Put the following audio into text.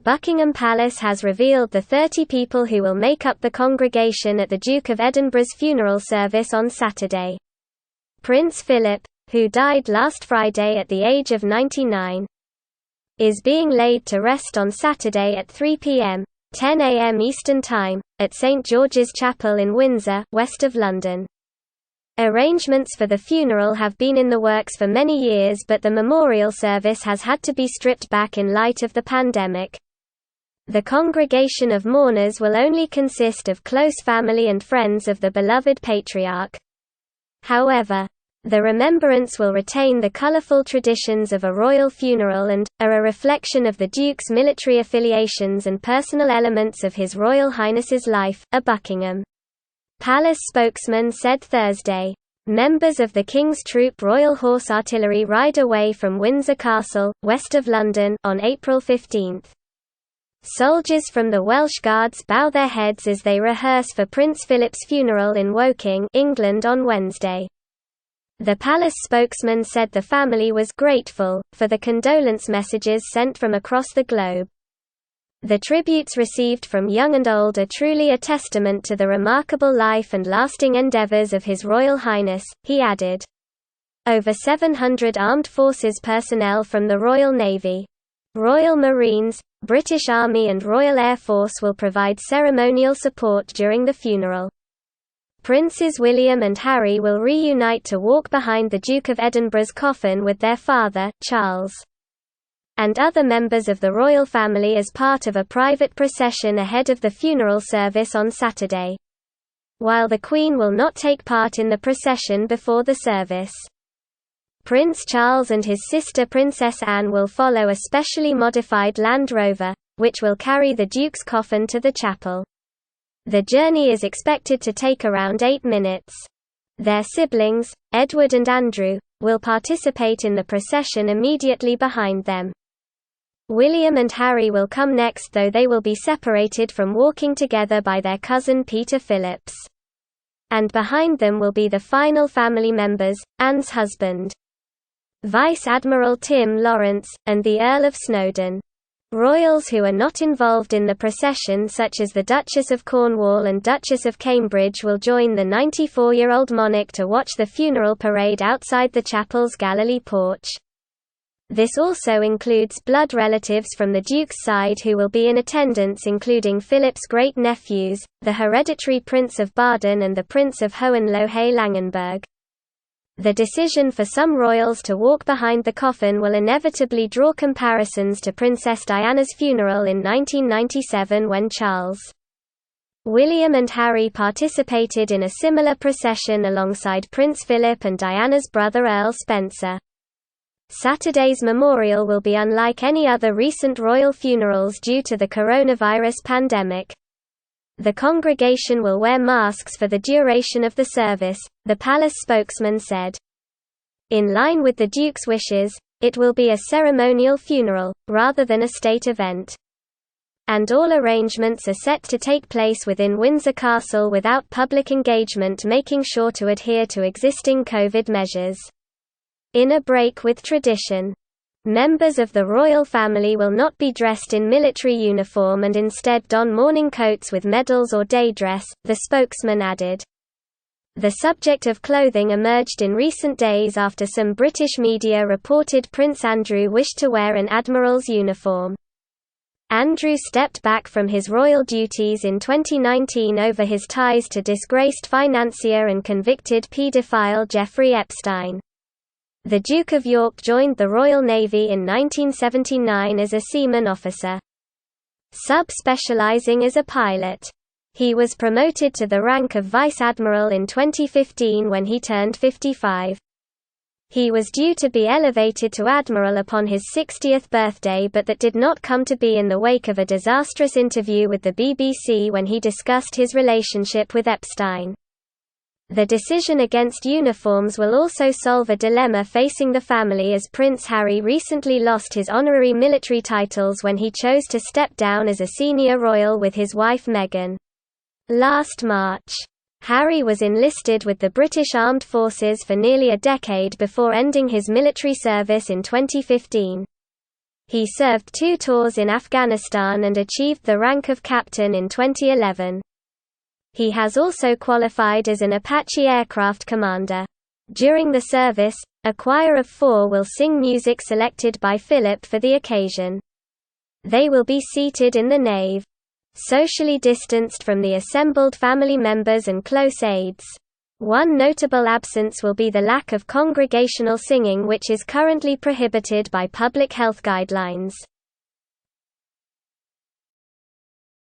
Buckingham Palace has revealed the 30 people who will make up the congregation at the Duke of Edinburgh's funeral service on Saturday. Prince Philip, who died last Friday at the age of 99, is being laid to rest on Saturday at 3 p.m. 10 a.m. Eastern Time, at St George's Chapel in Windsor, west of London. Arrangements for the funeral have been in the works for many years, but the memorial service has had to be stripped back in light of the pandemic. The congregation of mourners will only consist of close family and friends of the beloved patriarch. However, the remembrance will retain the colourful traditions of a royal funeral and are a reflection of the Duke's military affiliations and personal elements of His Royal Highness's life, a Buckingham Palace spokesman said Thursday. Members of the King's Troop Royal Horse Artillery ride away from Windsor Castle, west of London, on April 15. Soldiers from the Welsh Guards bow their heads as they rehearse for Prince Philip's funeral in Woking, England on Wednesday. The palace spokesman said the family was grateful for the condolence messages sent from across the globe. The tributes received from young and old are truly a testament to the remarkable life and lasting endeavours of His Royal Highness, he added. Over 700 armed forces personnel from the Royal Navy, Royal Marines, British Army and Royal Air Force will provide ceremonial support during the funeral. Princes William and Harry will reunite to walk behind the Duke of Edinburgh's coffin with their father, Charles, and other members of the royal family as part of a private procession ahead of the funeral service on Saturday. While the Queen will not take part in the procession before the service, Prince Charles and his sister Princess Anne will follow a specially modified Land Rover, which will carry the Duke's coffin to the chapel. The journey is expected to take around 8 minutes. Their siblings, Edward and Andrew, will participate in the procession immediately behind them. William and Harry will come next, though they will be separated from walking together by their cousin Peter Phillips. And behind them will be the final family members, Anne's husband, Vice Admiral Tim Lawrence, and the Earl of Snowdon. Royals who are not involved in the procession, such as the Duchess of Cornwall and Duchess of Cambridge, will join the 94-year-old monarch to watch the funeral parade outside the chapel's Galilee porch. This also includes blood relatives from the Duke's side who will be in attendance, including Philip's great-nephews, the hereditary Prince of Baden and the Prince of Hohenlohe-Langenburg. The decision for some royals to walk behind the coffin will inevitably draw comparisons to Princess Diana's funeral in 1997, when Charles, William and Harry participated in a similar procession alongside Prince Philip and Diana's brother Earl Spencer. Saturday's memorial will be unlike any other recent royal funerals due to the coronavirus pandemic. The congregation will wear masks for the duration of the service, the palace spokesman said. In line with the Duke's wishes, it will be a ceremonial funeral, rather than a state event. And all arrangements are set to take place within Windsor Castle without public engagement, making sure to adhere to existing COVID measures. In a break with tradition, members of the royal family will not be dressed in military uniform and instead don mourning coats with medals or day dress, the spokesman added. The subject of clothing emerged in recent days after some British media reported Prince Andrew wished to wear an admiral's uniform. Andrew stepped back from his royal duties in 2019 over his ties to disgraced financier and convicted paedophile Jeffrey Epstein. The Duke of York joined the Royal Navy in 1979 as a seaman officer, sub-specializing as a pilot. He was promoted to the rank of Vice Admiral in 2015 when he turned 55. He was due to be elevated to Admiral upon his 60th birthday, but that did not come to be in the wake of a disastrous interview with the BBC when he discussed his relationship with Epstein. The decision against uniforms will also solve a dilemma facing the family, as Prince Harry recently lost his honorary military titles when he chose to step down as a senior royal with his wife Meghan. Last March, Harry was enlisted with the British Armed Forces for nearly a decade before ending his military service in 2015. He served 2 tours in Afghanistan and achieved the rank of captain in 2011. He has also qualified as an Apache aircraft commander. During the service, a choir of 4 will sing music selected by Philip for the occasion. They will be seated in the nave, socially distanced from the assembled family members and close aides. One notable absence will be the lack of congregational singing, which is currently prohibited by public health guidelines.